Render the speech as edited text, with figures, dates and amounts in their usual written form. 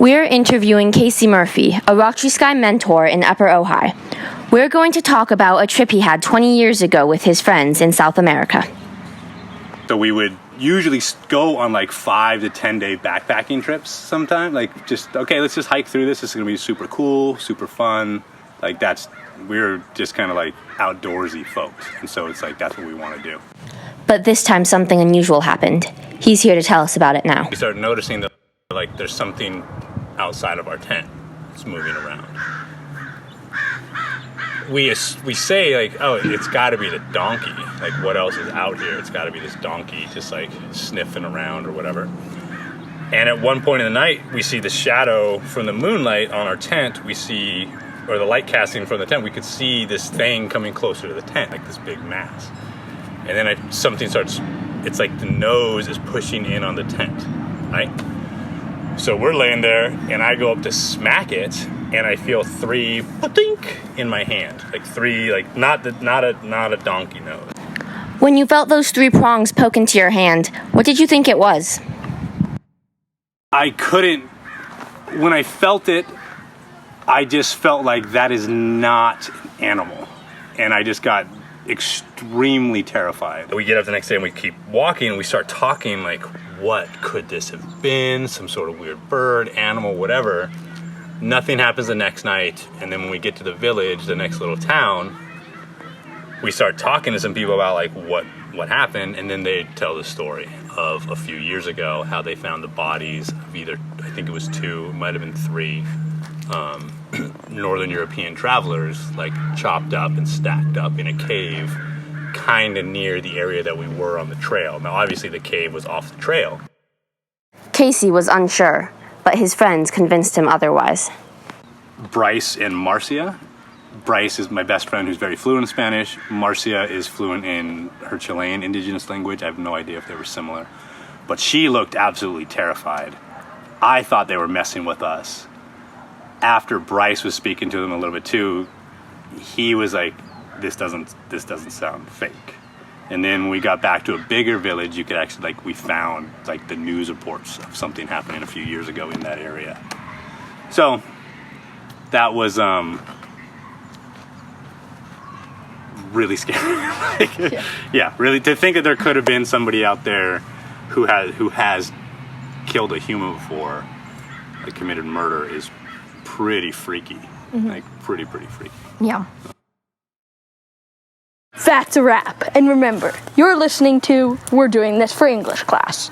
We're interviewing Casey Murphy, a Rock Tree Sky mentor in Upper Ojai. We're going to talk about a trip he had 20 years ago with his friends in South America. So we would usually go on like 5 to 10 day backpacking trips sometime. Like okay, let's just hike through this. This is gonna be super cool, super fun. Like we're just kind of like outdoorsy folks. And so it's like, that's what we want to do. But this time something unusual happened. He's here to tell us about it now. We started noticing that like there's something outside of our tent that's moving around. We say like, oh, it's got to be the donkey. Like, what else is out here? It's got to be this donkey just like sniffing around or whatever. And at one point in the night, we see the shadow from the moonlight on our tent. We see, or the light casting from the tent, we could see this thing coming closer to the tent, like this big mass. And then something starts, it's like the nose is pushing in on the tent, right? So we're laying there, and I go up to smack it, and I feel 3 pa-dink in my hand, like 3, like not a donkey nose. When you felt those 3 prongs poke into your hand, what did you think it was? When I felt it, I just felt like that is not an animal, and I just got extremely terrified. We get up the next day and we keep walking, and we start talking like, what could this have been? Some sort of weird bird, animal, whatever. Nothing happens the next night, and then when we get to the village, the next little town, we start talking to some people about like what happened, and then they tell the story of a few years ago how they found the bodies of either, I think it was 2, it might have been 3 Northern European travelers, like chopped up and stacked up in a cave kind of near the area that we were on the trail. Now obviously the cave was off the trail. Casey was unsure, but his friends convinced him otherwise. Bryce and Marcia. Bryce is my best friend who's very fluent in Spanish. Marcia is fluent in her Chilean indigenous language. I have no idea if they were similar. But she looked absolutely terrified. I thought they were messing with us. After Bryce was speaking to them a little bit too, he was like, this doesn't sound fake. And then when we got back to a bigger village, you could actually, like, we found like the news reports of something happening a few years ago in that area. So that was really scary. Yeah, really, to think that there could have been somebody out there who has killed a human before, like committed murder, is pretty freaky. Mm-hmm. Like pretty freaky. Yeah. That's a wrap. And remember, you're listening to We're Doing This for English Class.